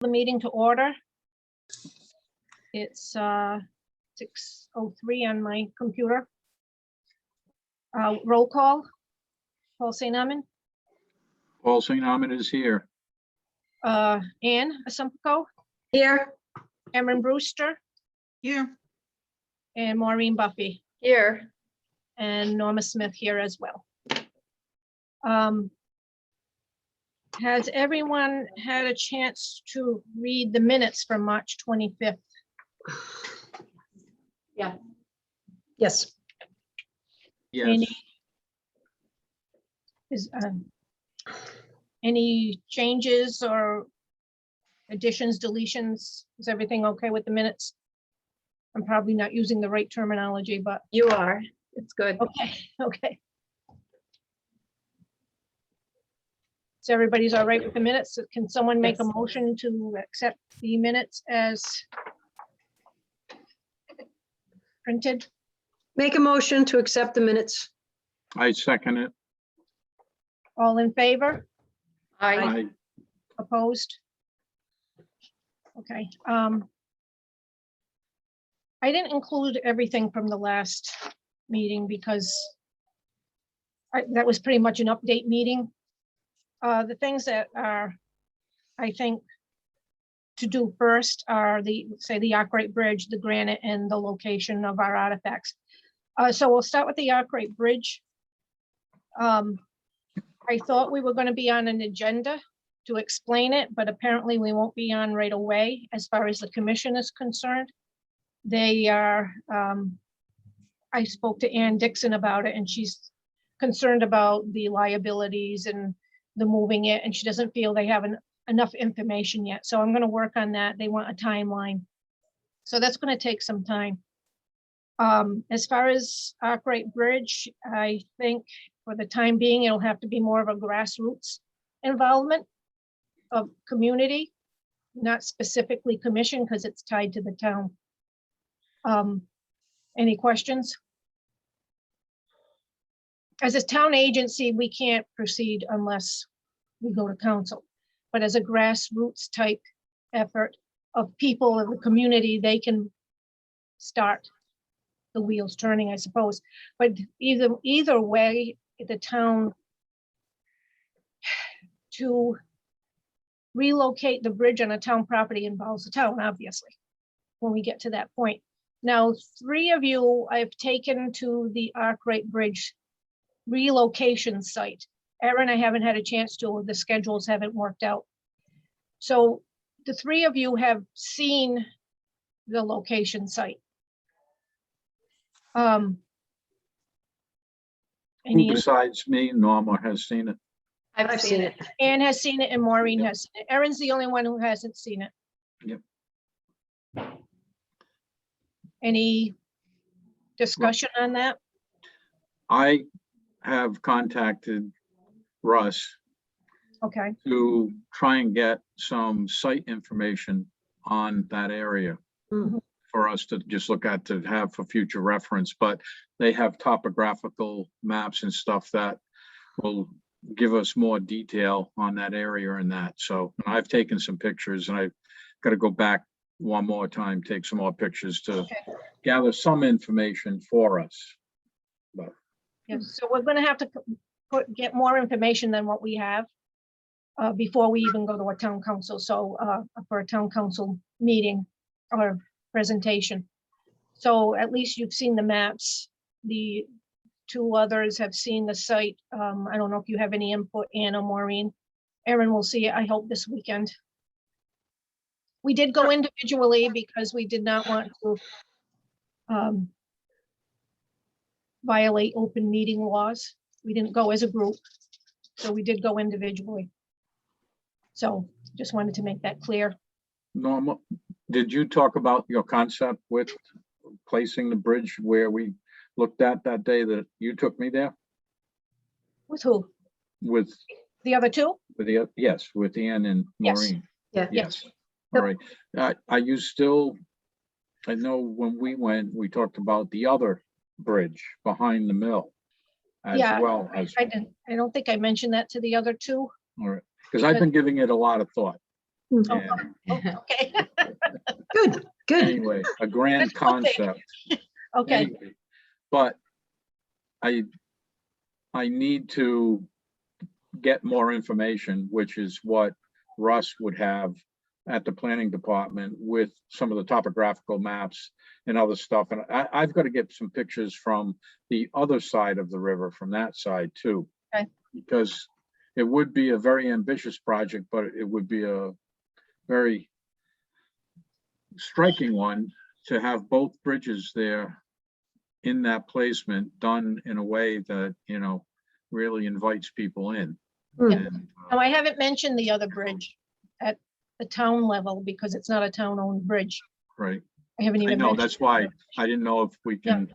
The meeting to order. It's 6:03 on my computer. Roll call. Paul St. Amman. Paul St. Amman is here. Ann Asumpico. Here. Erin Brewster. Here. And Maureen Buffy. Here. And Norma Smith here as well. Has everyone had a chance to read the minutes from March 25th? Yeah. Yes. Yes, Any changes or additions, deletions? Is everything okay with the minutes? I'm probably not using the right terminology, but You are. It's good. okay. So everybody's all right with the minutes? Can someone make a Yes. motion to accept the minutes as printed? Make a motion to accept the minutes. I second it. All in favor? I Opposed? Okay. I didn't include everything from the last meeting because that was pretty much an update meeting. The things that are, I think, to do first are the Arkwright Bridge, the granite, and the location of our artifacts. So we'll start with the Arkwright Bridge. I thought we were going to be on an agenda to explain it, but apparently we won't be on right away as far as the commission is concerned. They are, I spoke to Ann Dixon about it, and she's concerned about the liabilities and the moving it, and she doesn't feel they have enough information yet. So I'm going to work on that. They want a timeline. So that's going to take some time. As far as Arkwright Bridge, I think for the time being, it'll have to be more of a grassroots involvement of community, not specifically commission, because it's tied to the town. Any questions? As a town agency, we can't proceed unless we go to council. But as a grassroots type effort of people in the community, they can start the wheels turning, I suppose. But either way, the town to relocate the bridge on a town property involves the town, obviously, when we get to that point. Now, 3 of you I've taken to the Arkwright Bridge relocation site. Erin, I haven't had a chance to, the schedules haven't worked out. So the 3 of you have seen the location site. Who besides me, Norma, has seen it? I've seen it. Anne has seen it and Maureen Yep. has seen it. Erin's the only one who hasn't seen it. Yep. Any discussion on that? I have contacted Russ Okay, to try and get some site information on that area Mhm. for us to just look at to have for future reference, but they have topographical maps and stuff that will give us more detail on that area and that. So I've taken some pictures and I've got to go back one more time, take some more pictures to Okay. gather some information for us. But yeah, so we're gonna have to get more information than what we have before we even go to a town council, so for a town council meeting or presentation. So at least you've seen the maps. The 2 others have seen the site. I don't know if you have any input, Ann or Maureen. Erin will see it, I hope, this weekend. We did go individually because we did not want to violate open meeting laws. We didn't go as a group, so we did go individually. So just wanted to make that clear. Norma, did you talk about your concept with placing the bridge where we looked at that day that you took me there? With who? With The other 2? the, yes, with Ann and Yes. Maureen. Yeah. Yes. All right. Are you still, I know when we went, we talked about the other bridge behind the mill as Yeah, well as, I don't think I mentioned that to the other 2. all right, because I've been giving it a lot of thought. Oh, And oh, okay, Good, good. anyway, a grand That's one thing. concept. okay, Anyway, but I need to get more information, which is what Russ would have at the planning department with some of the topographical maps and other stuff. And I've got to get some pictures from the other side of the river, from that side too. Okay. Because it would be a very ambitious project, but it would be a very striking one to have both bridges there in that placement, done in a way that, you know, really invites people in. Hmm. And, now I haven't mentioned the other bridge at the town level because it's not a town-owned bridge. right. I haven't I even know, mentioned. that's why I didn't know if we can,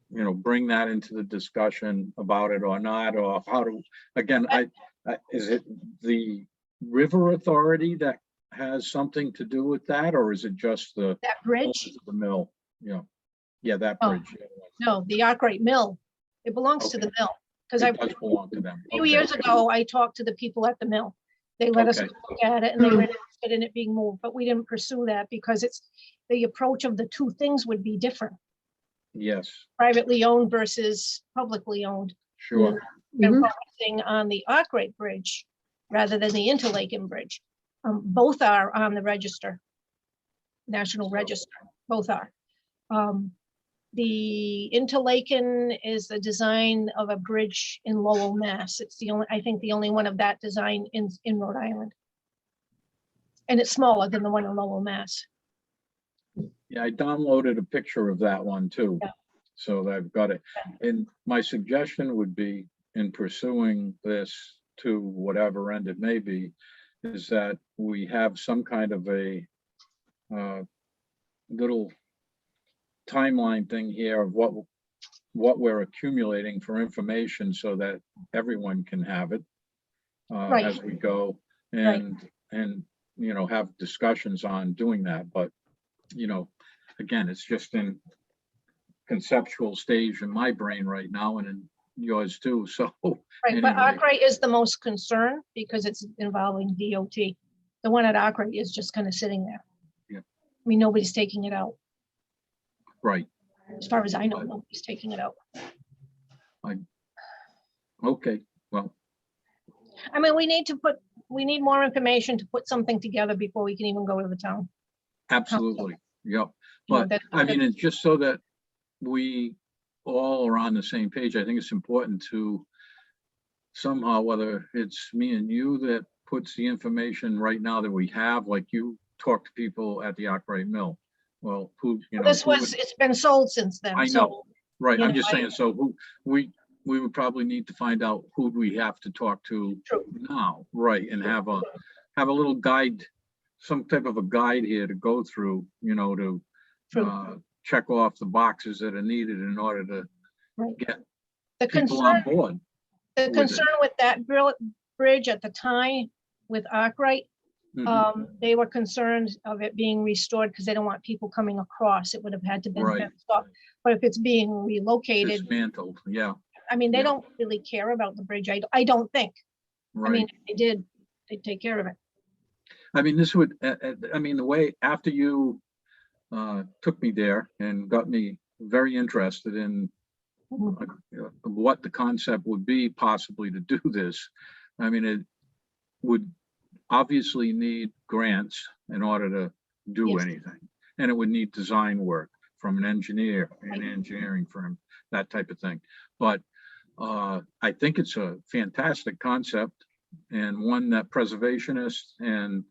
you know, bring that into the discussion about it or not, or how to, again, is it the river authority that has something to do with that, or is it just the That bridge, the mill? Yeah, that Oh. bridge. no, the Arkwright Mill, it belongs to the mill. Because It a does belong to them. few Okay. years ago, I talked to the people at the mill. They let us Okay. look at it and they Hmm. were interested in it being moved, but we didn't pursue that because it's, the approach of the two things would be different. Yes, Privately owned versus publicly owned. sure. And Mhm. focusing on the Arkwright Bridge rather than the Interlaken Bridge. Both are on the register. National Register, both are. The Interlaken is the design of a bridge in Lowell, Mass. It's the only, I think the only one of that design in Rhode Island. And it's smaller than the one in Lowell, Mass. Yeah, I downloaded a picture of that one too. Yeah. So I've got it. And my suggestion would be in pursuing this to whatever end it may be, is that we have some kind of a little timeline thing here of what we're accumulating for information so that everyone can have it Right. as we go, and you know, have discussions on doing that. But you know, again, it's just in conceptual stage in my brain right now and in yours too. So Right, but anyway. Arkwright is the most concern because it's involving DOT. The one at Arkwright is just kind of sitting there. Yeah. I mean, nobody's taking it out. Right. As far as I know, But- nobody's taking it out. Okay. Well, I mean, we need more information to put something together before we can even go to the town. absolutely. Yep. You know, But that- I mean, it's just so that we all are on the same page. I think it's important to somehow, whether it's me and you that puts the information right now that we have, like you talk to people at the Arkwright Mill. Well, who, you know. This who would- was, it's been sold since then. I so, know. Right, you I'm know, just saying, so who, we would probably need to find out who we have to talk to True. now, right, and have a little guide, some type of a guide here to go through, you know, to True. check off the boxes that are needed in order to Right. get The people on concern, board. the with it. concern with that bridge at the time with Arkwright, Mhm. they were concerned of it being restored because they don't want people coming across. It would have had to be Right. fenced off. But if it's being relocated, Dismantled, yeah, I mean, they Yeah. don't really care about the bridge. I don't think. I mean, right. if they did, they'd take care of it. I mean, this would, I mean, the way, after you took me there and got me very interested in Mhm. what the concept would be possibly to do this. I mean, it would obviously need grants in order to do Yes. anything. And it would need design work from an engineer, an Right. engineering firm, that type of thing. But I think it's a fantastic concept and one that preservationists and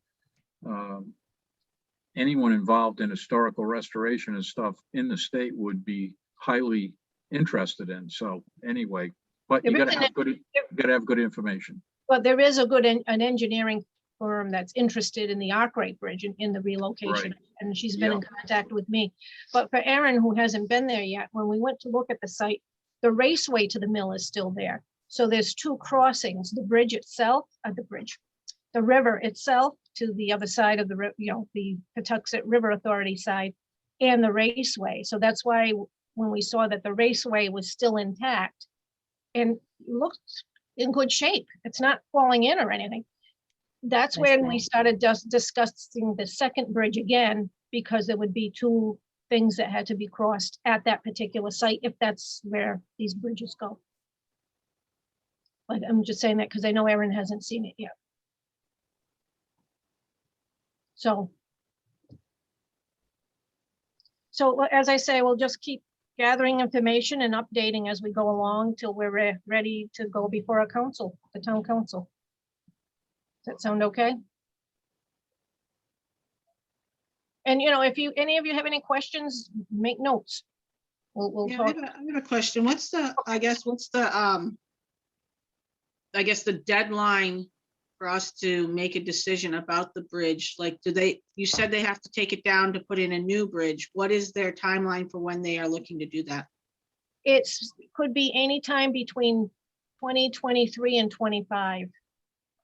anyone involved in historical restoration and stuff in the state would be highly interested in. So anyway, but you There gotta have good information. But there is an engineering firm that's interested in the Arkwright Bridge in the relocation. And she's been in contact with me. But for Erin, who hasn't been there yet, when we went to look at the site, the raceway to the mill is still there. So there's two crossings, the bridge itself, the river itself to the other side of the, the Patuxent River Authority side and the raceway. So that's why when we saw that the raceway was still intact and looked in good shape, it's not falling in or anything. That's I when we see. started just discussing the second bridge again, because there would be two things that had to be crossed at that particular site, if that's where these bridges go. Like, I'm just saying that because I know Erin hasn't seen it yet. So as I say, we'll just keep gathering information and updating as we go along till we're ready to go before a council, the town council. Does that sound okay? And if any of you have any questions, make notes. We'll Yeah, talk. I have a question. What's the deadline for us to make a decision about the bridge? Like, you said they have to take it down to put in a new bridge. What is their timeline for when they are looking to do that? Could be any time between 2023 and 25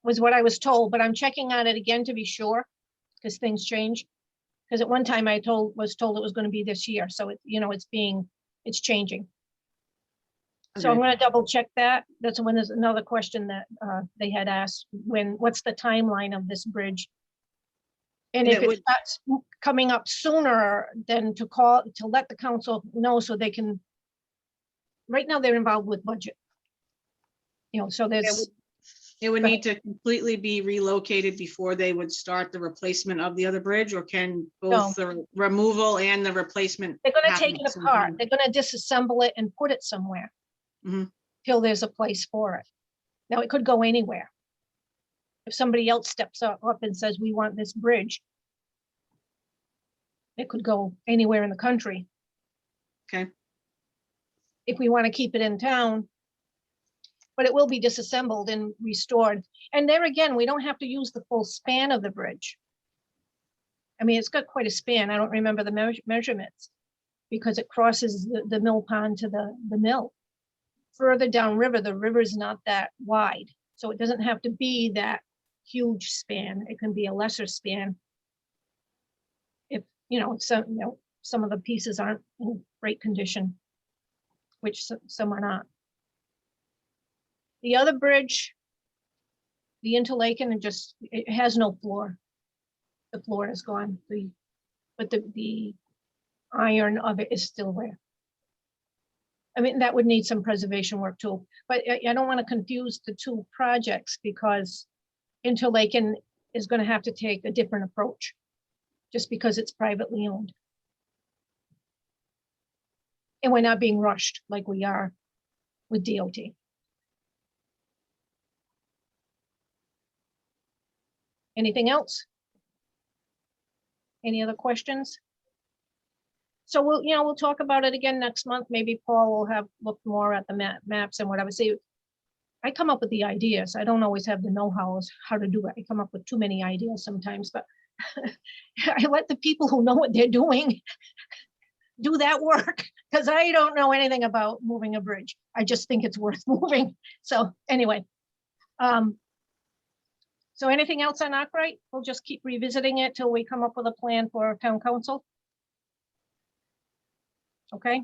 was what I was told, but I'm checking on it again to be sure, because things change. Because at one time I was told it was going to be this year, so it's changing. So I'm Okay. going to double check that. That's when there's another question that they had asked, what's the timeline of this bridge? And And if it it would- starts coming up sooner, then to let the council know so they can, right now they're involved with budget. So there's, It would Go need to completely be relocated before they would start the replacement of the other bridge, or can No. both the removal and the replacement? they're going to happen take at it the same apart. time? They're going to disassemble it and put it somewhere Mhm. till there's a place for it. Now, it could go anywhere. If somebody else steps up and says, we want this bridge, it could go anywhere in the country. Okay, If we want to keep it in town, but it will be disassembled and restored. And there again, we don't have to use the full span of the bridge. I mean, it's got quite a span. I don't remember the measurements, because it crosses the mill pond to the mill. Further downriver, the river's not that wide, so it doesn't have to be that huge span. It can be a lesser span. If, some of the pieces aren't in great condition, which some are not. The other bridge, the Interlaken, it has no floor. The floor is gone, but the iron of it is still there. I mean, that would need some preservation work too, but I don't want to confuse the two projects, because Interlaken is going to have to take a different approach just because it's privately owned. And we're not being rushed like we are with DOT. Anything else? Any other questions? So we'll talk about it again next month. Maybe Paul will have looked more at the maps and whatever. See, I come up with the ideas. I don't always have the know-how how to do it. I come up with too many ideas sometimes, but I let the people who know what they're doing do that work, because I don't know anything about moving a bridge. I just think it's worth moving. So anyway, so anything else on Arkwright? We'll just keep revisiting it till we come up with a plan for town council. Okay.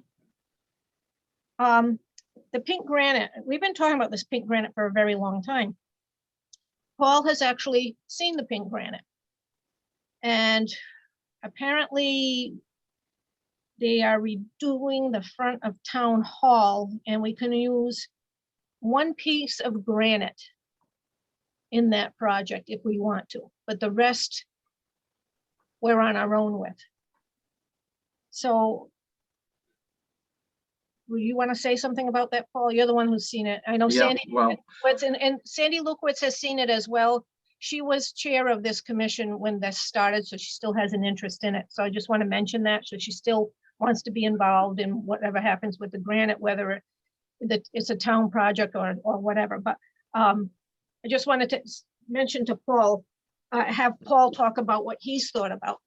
The pink granite, we've been talking about this pink granite for a very long time. Paul has actually seen the pink granite. And apparently they are redoing the front of town hall, and we can use one piece of granite in that project if we want to, but the rest we're on our own with. So will you want to say something about that, Paul? You're the one who's seen it. I know Yeah, Sandy, well, and Sandy Lukowitz has seen it as well. She was chair of this commission when this started, so she still has an interest in it. So I just want to mention that. So she still wants to be involved in whatever happens with the granite, whether it's a town project or whatever. But I just wanted to mention to Paul, have Paul talk about what he's thought about.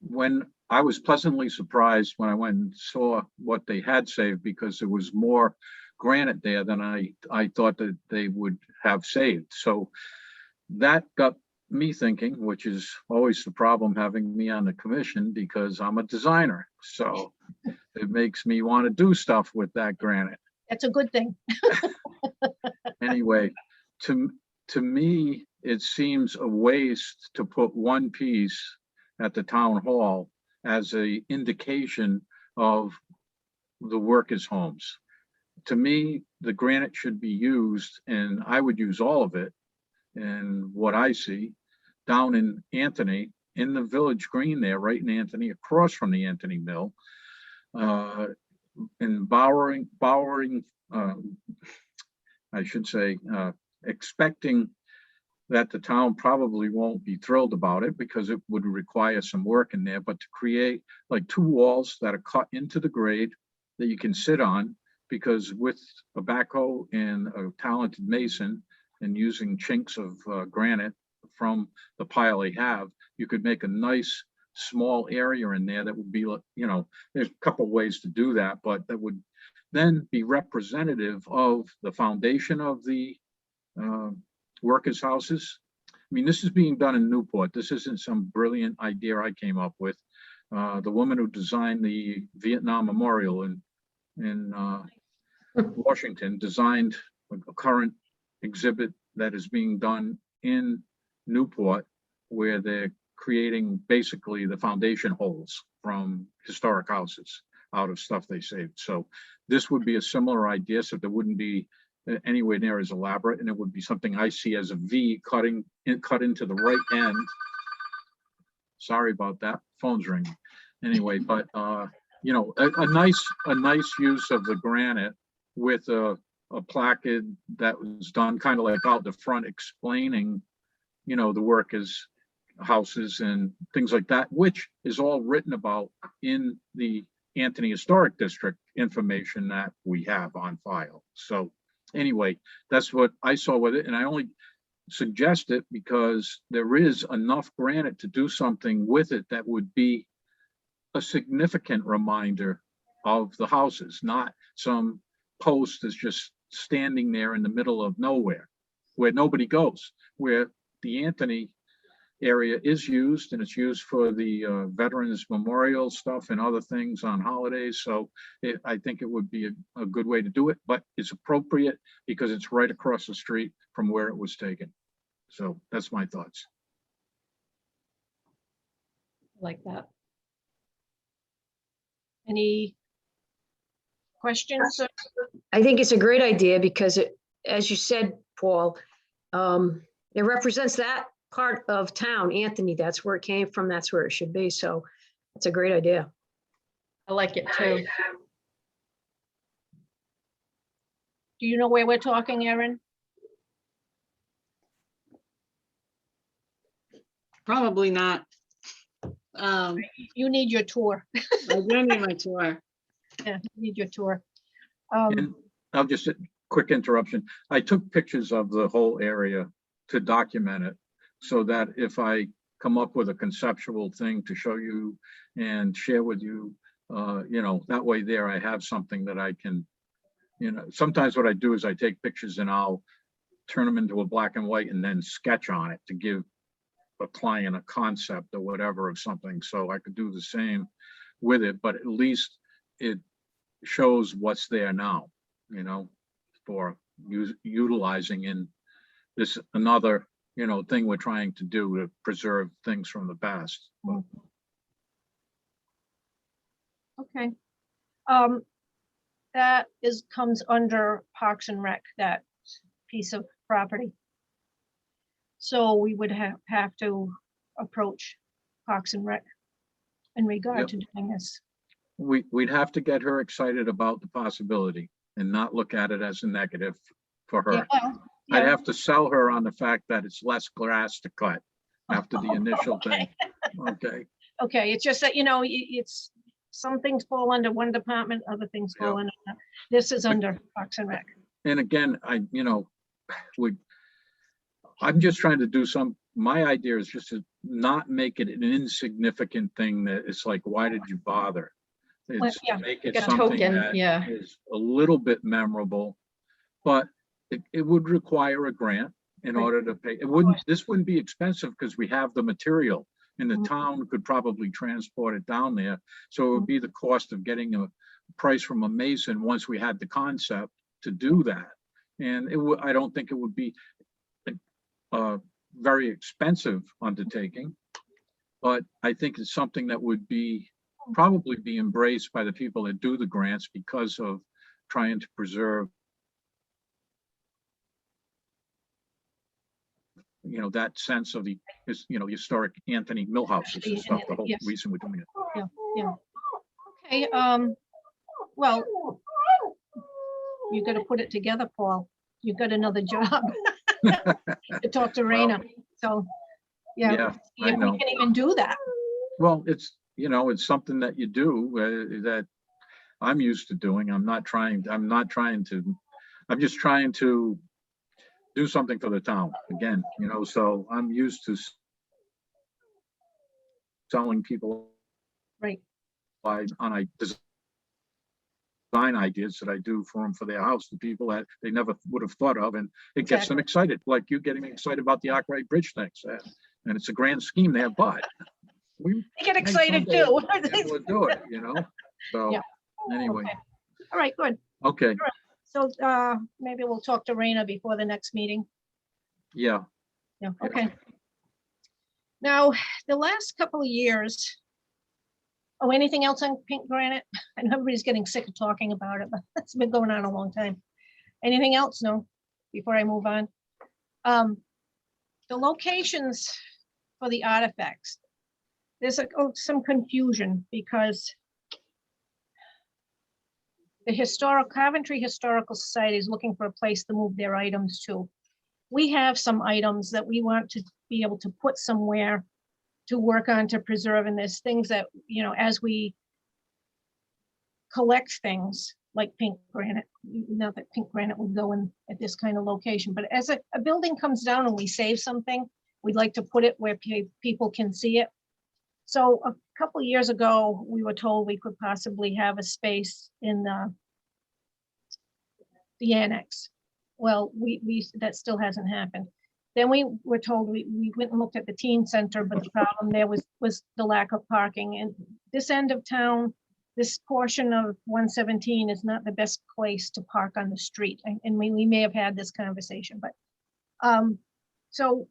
when I was pleasantly surprised when I went and saw what they had saved, because there was more granite there than I thought that they would have saved. So that got me thinking, which is always the problem having me on the commission, because I'm a designer. So it makes me want to do stuff with that granite. That's a good thing. Anyway, to to me, it seems a waste to put one piece at the town hall as a indication of the workers' homes. To me, the granite should be used, and I would use all of it. And what I see down in Anthony, in the village green there, right in Anthony, across from the Anthony Mill, and Bowering, I should say, expecting that the town probably won't be thrilled about it because it would require some work in there, but to create like two walls that are cut into the grade that you can sit on, because with a backhoe and a talented mason and using chinks of granite from the pile they have, you could make a nice small area in there that would be, you know, there's a couple of ways to do that, but that would then be representative of the foundation of the workers' houses. I mean, this is being done in Newport. This isn't some brilliant idea I came up with. The woman who designed the Vietnam Memorial in Washington designed a current exhibit that is being done in Newport, where they're creating basically the foundation holes from historic houses out of stuff they saved. So this would be a similar idea, so there wouldn't be anywhere near as elaborate, and it would be something I see as a V cut into the right end. Sorry about that, phone's ringing. Anyway, but you know, a nice use of the granite with a placard that was done kind of like out the front explaining, you know, the workers' houses and things like that, which is all written about in the Anthony Historic District information that we have on file. So anyway, that's what I saw with it, and I only suggest it because there is enough granite to do something with it that would be a significant reminder of the houses, not some post that's just standing there in the middle of nowhere where nobody goes, where the Anthony area is used, and it's used for the Veterans Memorial stuff and other things on holidays. So I think it would be a good way to do it, but it's appropriate because it's right across the street from where it was taken. So that's my thoughts. Like that. Any questions? I think it's a great idea because it, as you said, Paul, it represents that part of town, Anthony. That's where it came from. That's where it should be. So it's a great idea. I like it too. Do you know where we're talking, Erin? Probably not. You need your tour. I do need my tour. Yeah, you need your tour. And I'll just, quick interruption. I took pictures of the whole area to document it so that if I come up with a conceptual thing to show you and share with you, you know, that way there I have something that I can, you know, sometimes what I do is I take pictures and I'll turn them into a black and white and then sketch on it to give a client a concept or whatever of something. So I could do the same with it, but at least it shows what's there now, you know, for utilizing in this another, you know, thing we're trying to do to preserve things from the past. But Okay. That comes under Parks and Rec, that piece of property. So we would have to approach Parks and Rec in regard to doing this. we'd have to get her excited about the possibility and not look at it as a negative for her. Yeah, well, I'd yeah. have to sell her on the fact that it's less grass to cut after the initial thing. Okay, Okay, it's just that, you know, it's, some things fall under one department, other things fall Yeah. under, this is under Parks and Rec. and again, you know, I'm just trying to do my idea is just to not make it an insignificant thing that it's like, why did you bother? It's yeah, make it like a something token, that yeah. is a little bit memorable, but it would require a grant in Right. order to pay. This wouldn't be expensive because we have the material and the Mhm. town could probably transport it down there. So it would be the cost of getting a price from a mason once we had the concept to do that. And I don't think it would be, a very expensive undertaking, but I think it's something that would probably be embraced by the people that do the grants because of trying to preserve, that sense of the historic Anthony Mill houses and stuff, the whole Yes. reason we're doing it. Yeah. Okay, well, you gotta put it together, Paul. You've got another job to talk to Raina. So, yeah, Yeah, see I if know. we can even do that. Well, it's something that you do that I'm used to doing. I'm just trying to do something for the town again, so I'm used to selling people Right. on design ideas that I do for them for their house, the people that they never would have thought of, and it gets them excited, like you getting me excited about the Arkwright Bridge things. And it's a grand scheme there, but we I get may excited someday too. be able to do it, so Yeah. anyway, Okay. All right, good. okay, So, maybe we'll talk to Raina before the next meeting. yeah. Yeah, Yeah. okay. Now, the last couple of years. Oh, anything else on pink granite? I know everybody's getting sick of talking about it, but it's been going on a long time. Anything else? No, before I move on. The locations for the artifacts. There's some confusion because the Coventry Historical Society is looking for a place to move their items to. We have some items that we want to be able to put somewhere to work on to preserve, and there's things that, as we collect things like pink granite, not that pink granite would go in at this kind of location, but as a building comes down and we save something, we'd like to put it where people can see it. So a couple of years ago, we were told we could possibly have a space in the annex. Well, that still hasn't happened. Then we were told we went and looked at the teen center, but the problem there was the lack of parking. And this end of town, this portion of 117 is not the best place to park on the street. And we may have had this conversation, but so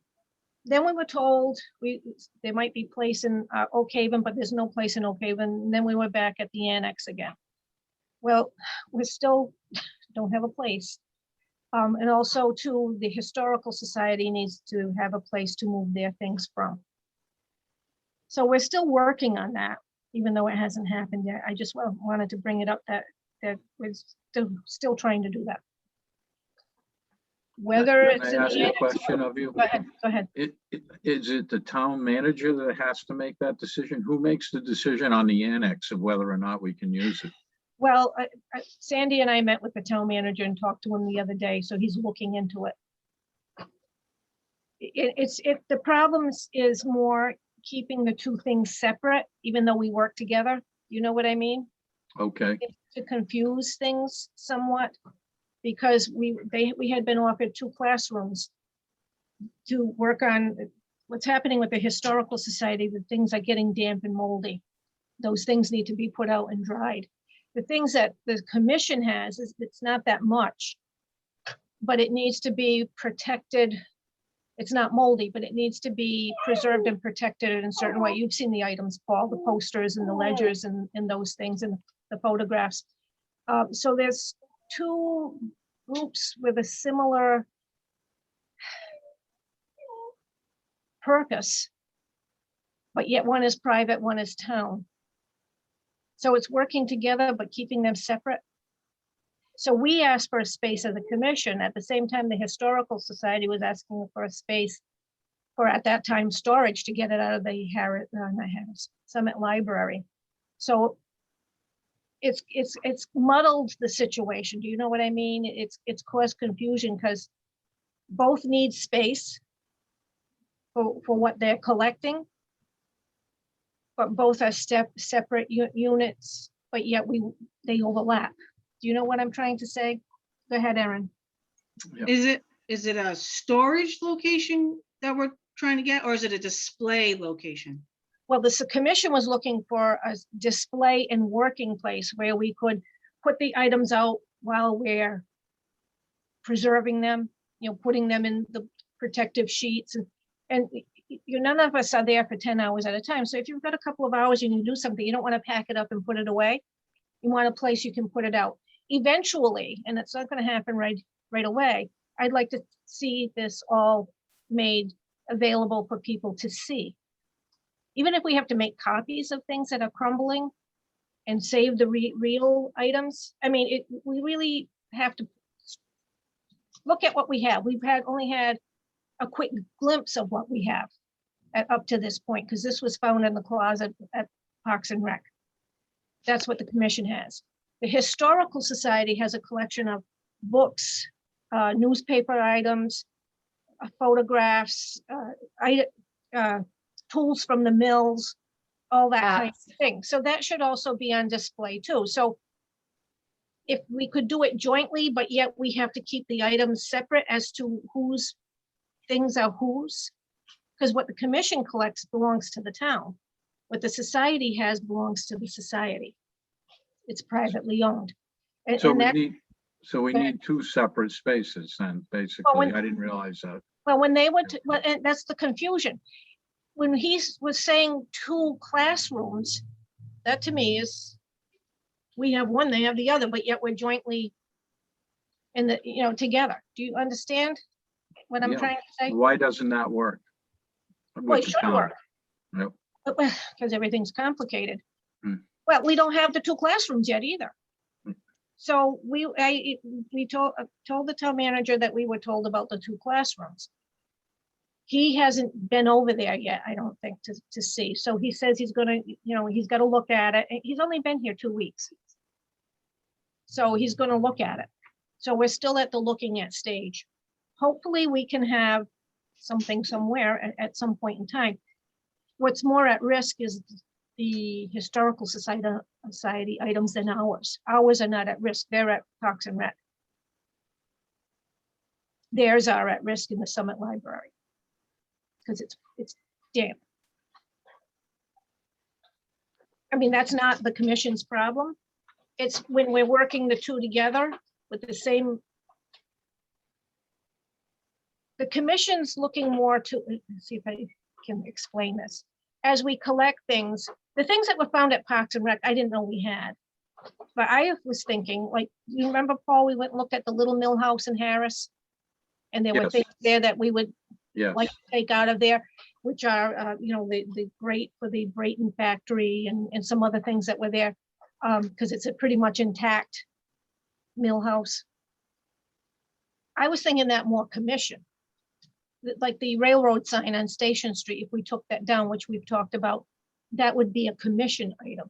then we were told there might be place in Oak Haven, but there's no place in Oak Haven. And then we were back at the annex again. Well, we still don't have a place. And also too, the Historical Society needs to have a place to move their things from. So we're still working on that, even though it hasn't happened yet. I just wanted to bring it up that we're still trying to do that. Whether Can it's I in ask the a annex. question of you? Go ahead. Is it the town manager that has to make that decision? Who makes the decision on the annex of whether or not we can use it? Well, Sandy and I met with the town manager and talked to him the other day, so he's looking into it. The problem is more keeping the two things separate, even though we work together. You know what I mean? Okay, To confuse things somewhat, because we had been offered 2 classrooms to work on what's happening with the Historical Society. The things are getting damp and moldy. Those things need to be put out and dried. The things that the commission has it's not that much, but it needs to be protected. It's not moldy, but it needs to be preserved and protected in a certain way. You've seen the items, Paul, the posters and the ledgers and those things and the photographs. So there's 2 groups with a similar purpose, but yet one is private, one is town. So it's working together, but keeping them separate. So we asked for a space as a commission. At the same time, the Historical Society was asking for a space for, at that time, storage to get it out of the Summit Library. So it's muddled the situation. Do you know what I mean? It's caused confusion because both need space for what they're collecting, but both are separate units, but yet they overlap. Do you know what I'm trying to say? Go ahead, Erin. Yeah. Is it a storage location that we're trying to get, or is it a display location? Well, the commission was looking for a display and working place where we could put the items out while we're preserving them, putting them in protective sheets and none of us are there for 10 hours at a time. So if you've got a couple of hours and you do something, you don't want to pack it up and put it away. You want a place you can put it out. Eventually, and it's not going to happen right away, I'd like to see this all made available for people to see. Even if we have to make copies of things that are crumbling and save the real items. I mean, we really have to look at what we have. We've only had a quick glimpse of what we have up to this point, because this was found in the closet at Parks and Rec. That's what the commission has. The Historical Society has a collection of books, newspaper items, photographs, tools from the mills, all that kind of thing. So that should also be on display too. So if we could do it jointly, but yet we have to keep the items separate as to whose things are whose, because what the commission collects belongs to the town. What the society has belongs to the society. It's privately owned. So we need two separate spaces then, basically. I didn't realize that. Well, when they would, well, and that's the confusion. When he was saying 2 classrooms, that to me is, we have one, they have the other, but yet we're jointly in the, together. Do you understand what I'm Yeah. trying to say? Why doesn't that work? Well, it should work. Yep. Because everything's complicated. Hmm. Well, we don't have the 2 classrooms yet either. Hmm. So we told the town manager that we were told about the 2 classrooms. He hasn't been over there yet, I don't think, to see. So he says he's gonna, he's got to look at it. He's only been here 2 weeks. So he's gonna look at it. So we're still at the looking at stage. Hopefully we can have something somewhere at some point in time. What's more at risk is the Historical Society items than ours. Ours are not at risk. They're at Parks and Rec. Theirs are at risk in the Summit Library because it's damp. I mean, that's not the commission's problem. It's when we're working the 2 together with the same. The commission's looking more to, let's see if I can explain this. As we collect things, the things that were found at Parks and Rec, I didn't know we had. But I was thinking, like, you remember, Paul, we went and looked at the little mill house in Harris? And there were Yes. things there that we would Yes. like to take out of there, which are, the grate for the Brayton factory and some other things that were there, because it's a pretty much intact mill house. I was thinking that more commission. Like the railroad sign on Station Street, if we took that down, which we've talked about, that would be a commission item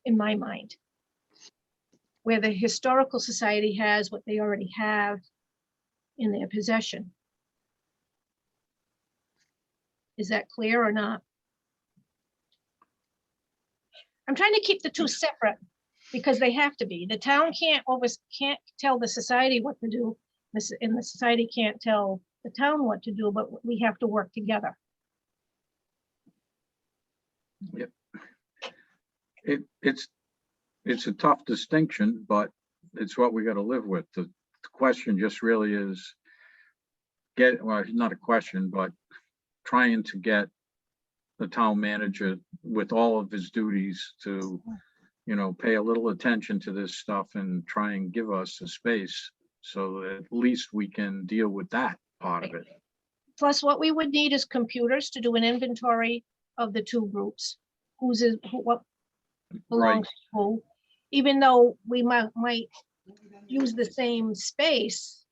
in my mind. Where the Historical Society has what they already have in their possession. Is that clear or not? I'm trying to keep the 2 separate because they have to be. The town can't tell the society what to do, and the society can't tell the town what to do, but we have to work together. Yep. It's a tough distinction, but it's what we got to live with. The question just really is well, not a question, but trying to get the town manager with all of his duties to, pay a little attention to this stuff and try and give us a space so that at least we can deal with that part of it. Plus, what we would need is computers to do an inventory of the 2 groups. What belongs to who. Even though we might use the same space,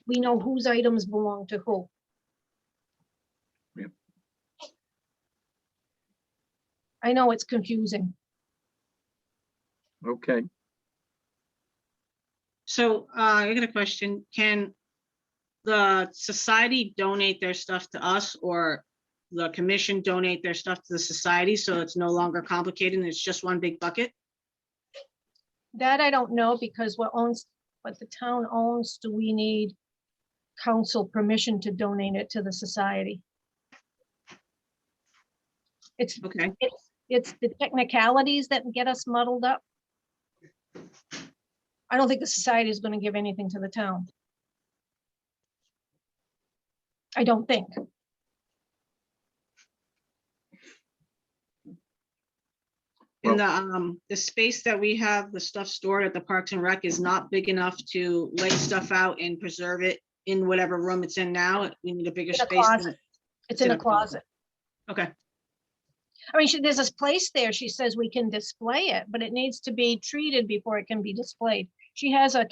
we know whose items belong to who. Yep. I know it's confusing. Okay. So I got a question. Can the society donate their stuff to us, or the commission donate their stuff to the society so it's no longer complicated and it's just one big bucket? That I don't know, because what the town owns, do we need council permission to donate it to the society? It's Okay. it's the technicalities that get us muddled up. I don't think the society is going to give anything to the town. I don't think. And the space that we have the stuff stored at the Parks and Rec is not big enough to lay stuff out and preserve it in whatever room it's in now. We need a bigger In a space. closet. It's in a closet. Okay, I mean, there's this place there, she says we can display it, but it needs to be treated before it can be displayed. She has a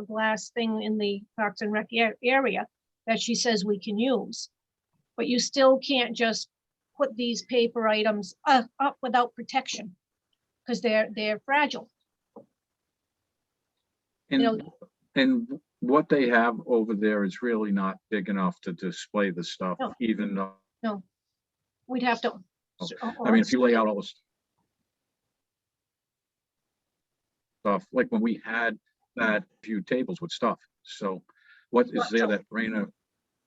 glass thing in the Parks and Rec area that she says we can use. But you still can't just put these paper items up without protection, because they're fragile. And, You know- and what they have over there is really not big enough to display the stuff, No. even though, No, we'd have to. I mean, if you lay out all this stuff, like when we had that few tables with stuff, so what is there that Raina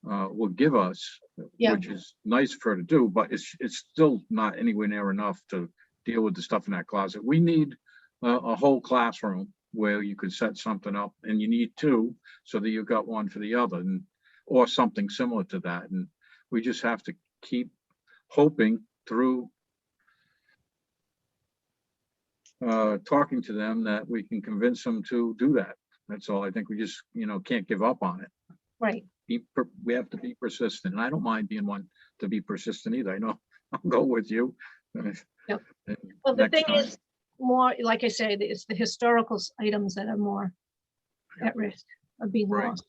will give us, Yeah. which is nice for her to do, but it's still not anywhere near enough to deal with the stuff in that closet. We need a whole classroom where you could set something up, and you need two so that you've got one for the other, and or something similar to that. And we just have to keep hoping through talking to them that we can convince them to do that. That's all. I think we just, can't give up on it. Right, We have to be persistent. And I don't mind being one to be persistent either. I know I'll go with you. Yep. And well, the next thing time- is, more, like I say, it's the historical items that are more at risk of being Right. lost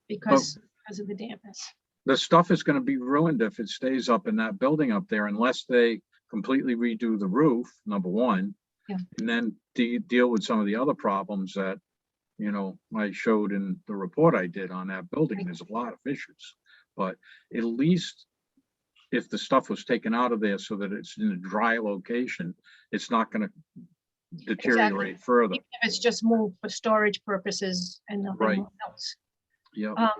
because of the dampness. The stuff is going to be ruined if it stays up in that building up there unless they completely redo the roof, number one. Yeah. And then deal with some of the other problems that, I showed in the report I did on that building. There's a lot of issues. But at least if the stuff was taken out of there so that it's in a dry location, it's not going to deteriorate further. Even if it's just moved for storage purposes and nothing Right. else. Yeah.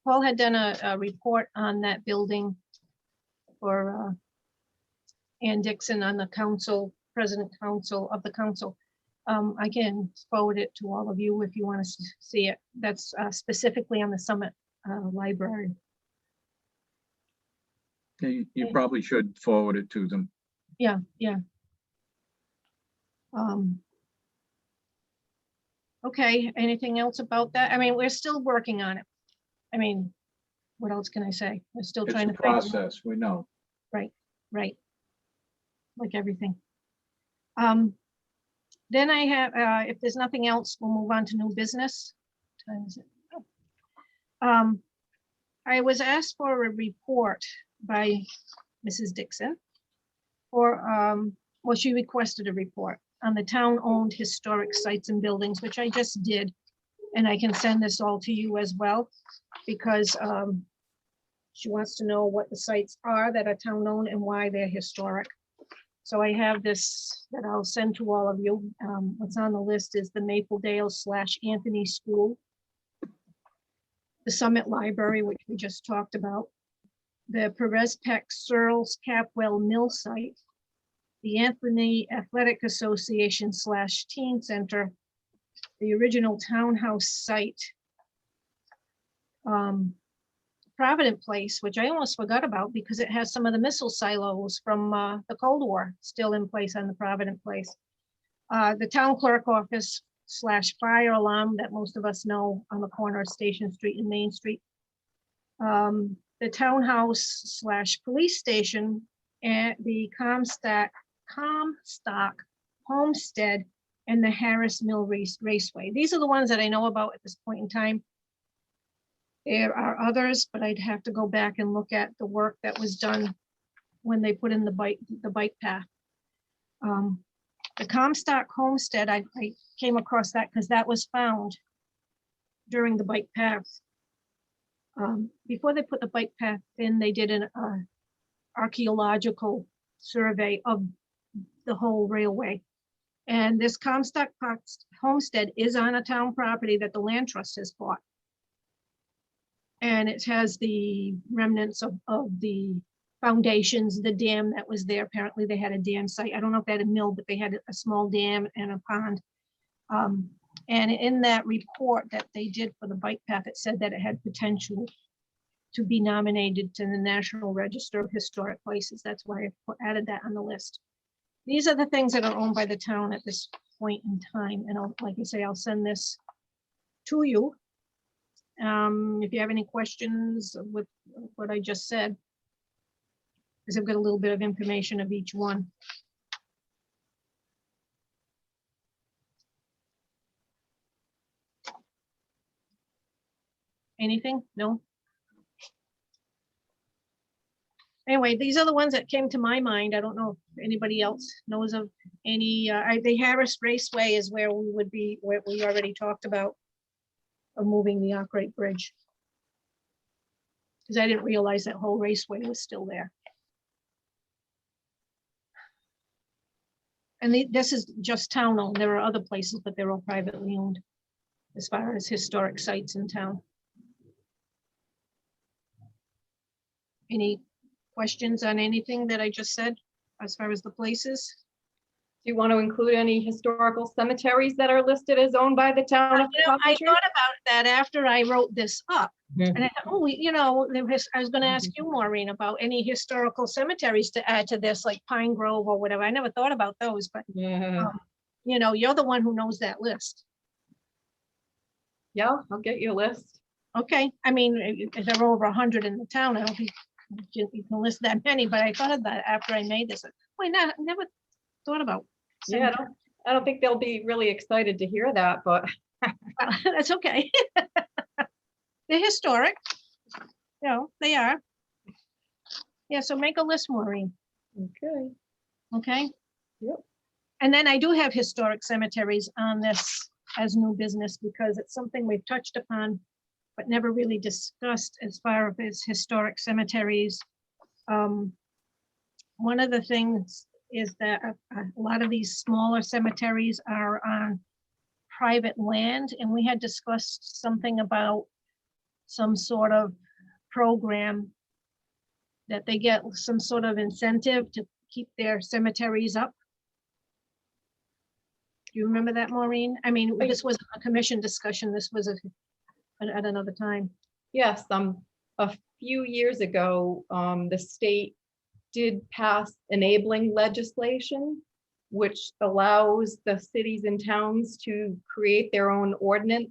Paul had done a report on that building for Ann Dixon on the council, president council of the council. I can forward it to all of you if you want to see it. That's specifically on the Summit Library. You probably should forward it to them. Yeah. Okay, anything else about that? I mean, we're still working on it. I mean, what else can I say? We're still It's trying a to figure out. process, we know. Right. Like everything. Then I have, if there's nothing else, we'll move on to new business. What time is it? Oh. I was asked for a report by Mrs. Dixon well, she requested a report on the town-owned historic sites and buildings, which I just did. And I can send this all to you as well, because she wants to know what the sites are that are town-owned and why they're historic. So I have this that I'll send to all of you. What's on the list is the Mapledale / Anthony School, the Summit Library, which we just talked about, the Perez Peck Searles Capwell Mill site, the Anthony Athletic Association / Teen Center, the original townhouse site, Provident Place, which I almost forgot about because it has some of the missile silos from the Cold War still in place on the Provident Place. The town clerk office / fire alarm that most of us know on the corner of Station Street and Main Street. The townhouse / police station and the Comstock Homestead and the Harris Mill Raceway. These are the ones that I know about at this point in time. There are others, but I'd have to go back and look at the work that was done when they put in the bike path. The Comstock Homestead, I came across that because that was found during the bike path. Before they put the bike path in, they did an archaeological survey of the whole railway. And this Comstock Homestead is on a town property that the land trust has bought. And it has the remnants of the foundations, the dam that was there. Apparently they had a dam site. I don't know if they had a mill, but they had a small dam and a pond. And in that report that they did for the bike path, it said that it had potential to be nominated to the National Register of Historic Places. That's why I added that on the list. These are the things that are owned by the town at this point in time. And like I say, I'll send this to you. If you have any questions with what I just said, because I've got a little bit of information of each one. Anything? No? Anyway, these are the ones that came to my mind. I don't know if anybody else knows of any, the Harris Raceway is where we would be, where we already talked about of moving the Arkwright Bridge. Because I didn't realize that whole raceway was still there. And this is just town owned. There are other places, but they're all privately owned as far as historic sites in town. Any questions on anything that I just said as far as the places? Do you want to include any historical cemeteries that are listed as owned by the town of You know, I Coventry? thought about that after I wrote this up. Mhm. And I thought, oh, I was going to ask you, Maureen, about any historical cemeteries to add to this, like Pine Grove or whatever. I never thought about those, but Yeah, you're the one who knows that list. yeah, I'll get you a list. Okay, I mean, if there are over 100 in the town, I don't think you can list that many, but I thought of that after I made this. Why not? I never thought about. Yeah, I don't think they'll be really excited to hear that, but That's okay. They're historic. They are. Yeah, so make a list, Maureen, okay. okay? Yep. And then I do have historic cemeteries on this as new business because it's something we've touched upon, but never really discussed as far as historic cemeteries. One of the things is that a lot of these smaller cemeteries are on private land, and we had discussed something about some sort of program that they get some sort of incentive to keep their cemeteries up. Do you remember that, Maureen? I mean, this was a commission discussion. This was at another time. Yes, a few years ago, the state did pass enabling legislation, which allows the cities and towns to create their own ordinance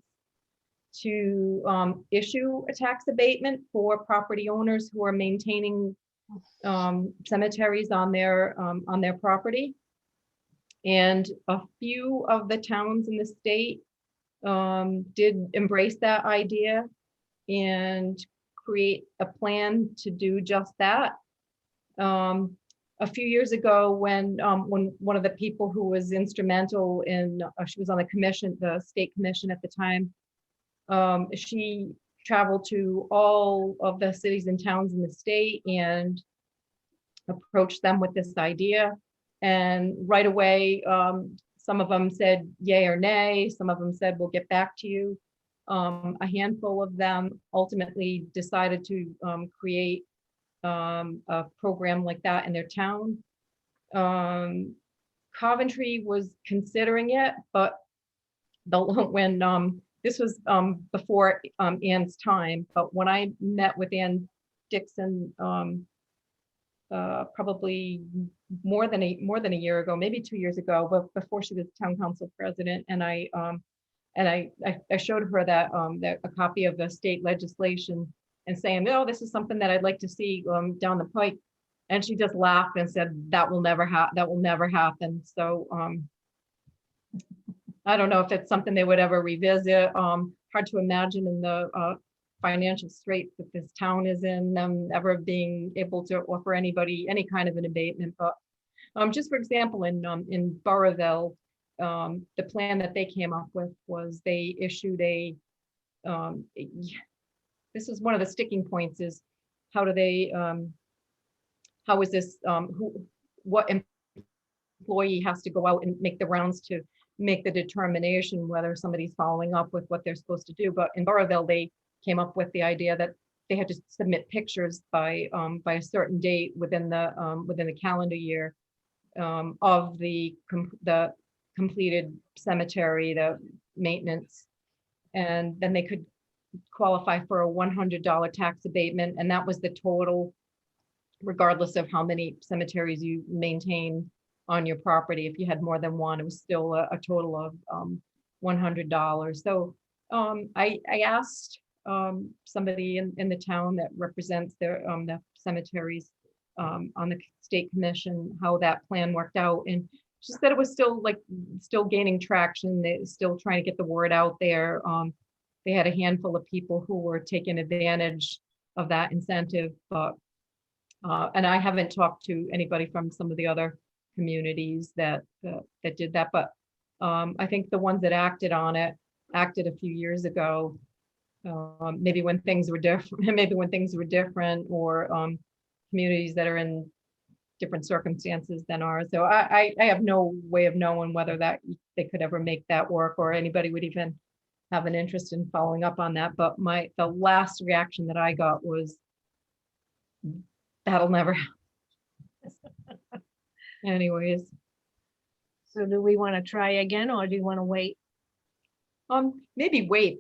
to issue a tax abatement for property owners who are maintaining cemeteries on their property. And a few of the towns in the state did embrace that idea and create a plan to do just that. A few years ago, when one of the people who was instrumental in, she was on the commission, the state commission at the time, she traveled to all of the cities and towns in the state and approached them with this idea. And right away, some of them said yay or nay. Some of them said, we'll get back to you. A handful of them ultimately decided to create a program like that in their town. Coventry was considering it, but when this was before Ann's time, but when I met with Ann Dixon probably more than a year ago, maybe 2 years ago, but before she was town council president, and I showed her that a copy of the state legislation and saying, oh, this is something that I'd like to see down the pike. And she just laughed and said, that will never happen. So I don't know if it's something they would ever revisit. Hard to imagine in the financial straits that this town is in, them ever being able to offer anybody any kind of an abatement. But just for example, in Burrillville, the plan that they came up with was they issued this is one of the sticking points, is how do they, how is this, what employee has to go out and make the rounds to make the determination whether somebody's following up with what they're supposed to do. But in Burrillville, they came up with the idea that they had to submit pictures by a certain date within the calendar year of the completed cemetery, the maintenance, and then they could qualify for a $100 tax abatement, and that was the total, regardless of how many cemeteries you maintain on your property. If you had more than one, it was still a total of $100. So I asked somebody in the town that represents the cemeteries on the state commission how that plan worked out, and she said it was still gaining traction. They're still trying to get the word out there. They had a handful of people who were taking advantage of that incentive, but and I haven't talked to anybody from some of the other communities that did that, but I think the ones that acted on it acted a few years ago, maybe when things were different, or communities that are in different circumstances than ours. So I have no way of knowing whether that they could ever make that work, or anybody would even have an interest in following up on that. But the last reaction that I got was, that'll never happen. Anyways, So do we want to try again, or do you want to wait? maybe wait.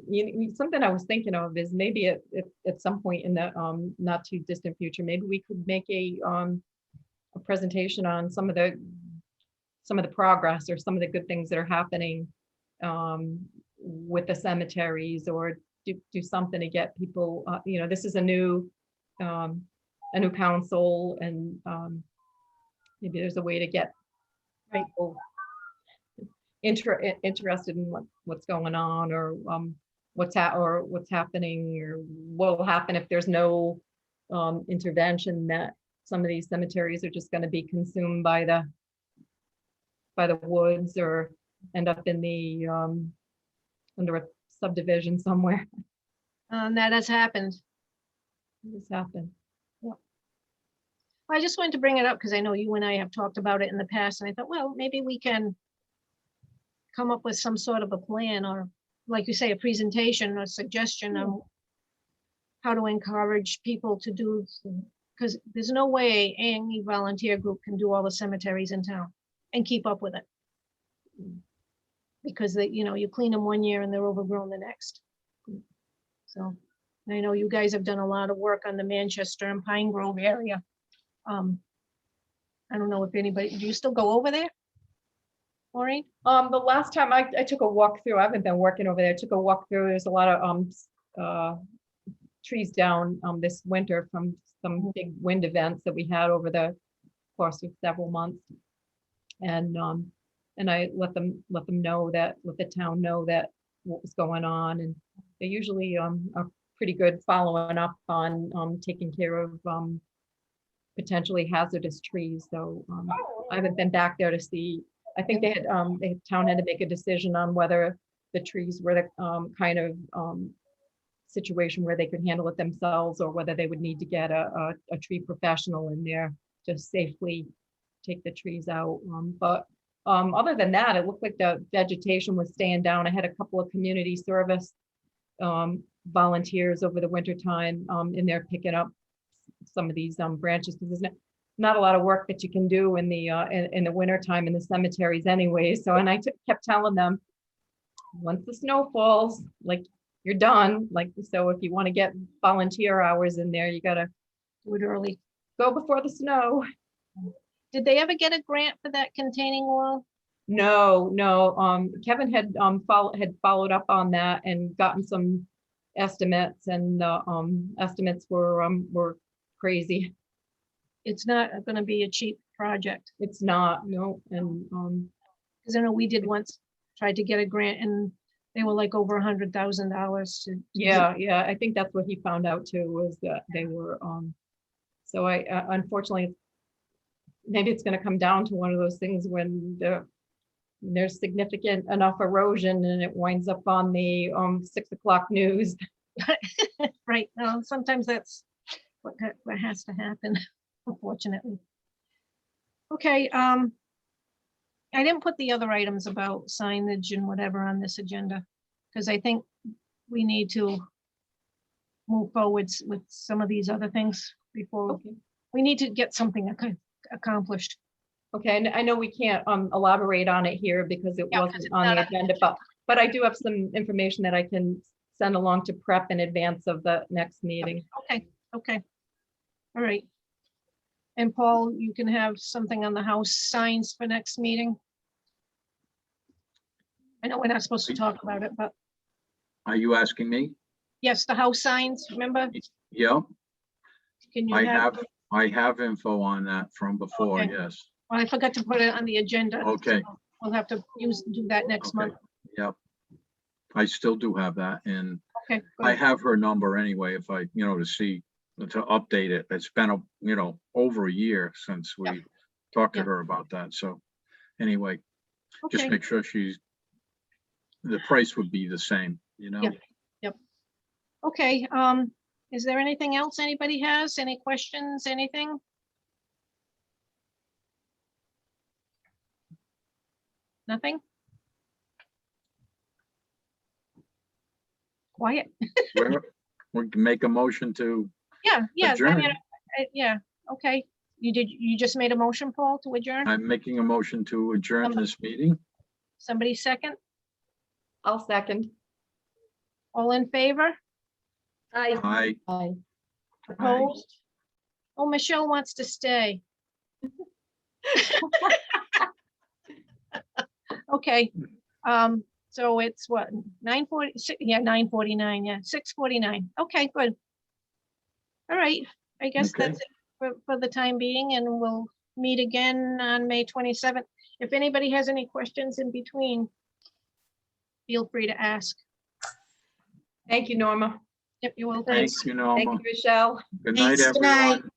Something I was thinking of is maybe at some point in the not too distant future, maybe we could make a presentation on some of the progress or some of the good things that are happening with the cemeteries, or do something to get people, this is a new council, and maybe there's a way to get people interested in what's going on, or what's happening, or what will happen if there's no intervention, that some of these cemeteries are just going to be consumed by the woods, or end up in the under a subdivision somewhere. That has happened. This happened. I just wanted to bring it up because I know you and I have talked about it in the past, and I thought, well, maybe we can come up with some sort of a plan, or like you say, a presentation or suggestion on how to encourage people to do, because there's no way any volunteer group can do all the cemeteries in town and keep up with it. Because you clean them one year and they're overgrown the next. So I know you guys have done a lot of work on the Manchester and Pine Grove area. I don't know if anybody, do you still go over there? Maureen? The last time I took a walk through, I haven't been working over there. I took a walk through. There's a lot of trees down this winter from some big wind events that we had over the course of several months. And I let the town know that what was going on, and they usually are pretty good following up on taking care of potentially hazardous trees. So I haven't been back there to see. I think the town had to make a decision on whether the trees were the kind of situation where they could handle it themselves, or whether they would need to get a tree professional in there to safely take the trees out. But other than that, it looked like the vegetation was staying down. I had a couple of community service volunteers over the winter time in there picking up some of these branches, because there's not a lot of work that you can do in the winter time in the cemeteries anyway. So, and I kept telling them, once the snow falls, like, you're done. Like, so if you want to get volunteer hours in there, you got to Do it early. go before the snow. Did they ever get a grant for that containing wall? No. Kevin had followed up on that and gotten some estimates, and the estimates were crazy. It's not going to be a cheap project. It's not, no. And Because I know we did once, tried to get a grant, and they were like over $100,000 to. yeah, I think that's what he found out too, was that they were so I unfortunately, maybe it's going to come down to one of those things when there's significant enough erosion and it winds up on the 6 o'clock news. Right. Well, sometimes that's what has to happen, unfortunately. Okay. I didn't put the other items about signage and whatever on this agenda, because I think we need to move forwards with some of these other things before Okay. we need to get something accomplished. Okay, and I know we can't elaborate on it here because it Yeah, wasn't on not the on the agenda, but I do have some information that I can send along to prep in advance of the next meeting. Okay, okay. All right. And Paul, you can have something on the house signs for next meeting. I know we're not supposed to talk about it, but Are you asking me? yes, the house signs, remember? Yeah, Can you I have, have info on that from before, Okay. yes. well, I forgot to put it on the agenda. Okay. so We'll have to do that next Okay, month. yep. I still do have that, and Okay, I good. have her number anyway, if I, to see, to update it. It's been, over a year since Yep. we talked to Yep. her about that, so anyway, just Okay, make sure the price would be the same, Yeah. okay. Is there anything else anybody has? Any questions, anything? Nothing? Quiet. We can make a motion to Yeah, I mean, adjourn. yeah, okay. You just made a motion, Paul, to adjourn? I'm making a motion to adjourn this meeting. Somebody second? I'll second. All in favor? Aye. Aye. Aye. Opposed? Oh, Michelle wants to stay. Okay, so it's what, 9:40, yeah, 9:49, yeah, 6:49. Okay, good. All right, I guess Okay. that's it for the time being, and we'll meet again on May 27th. If anybody has any questions in between, feel free to ask. Thank you, Norma. Yep, you're welcome. Thank Thanks. you, Thank Norma. you, Michelle. Good night, Thanks, good night. everyone.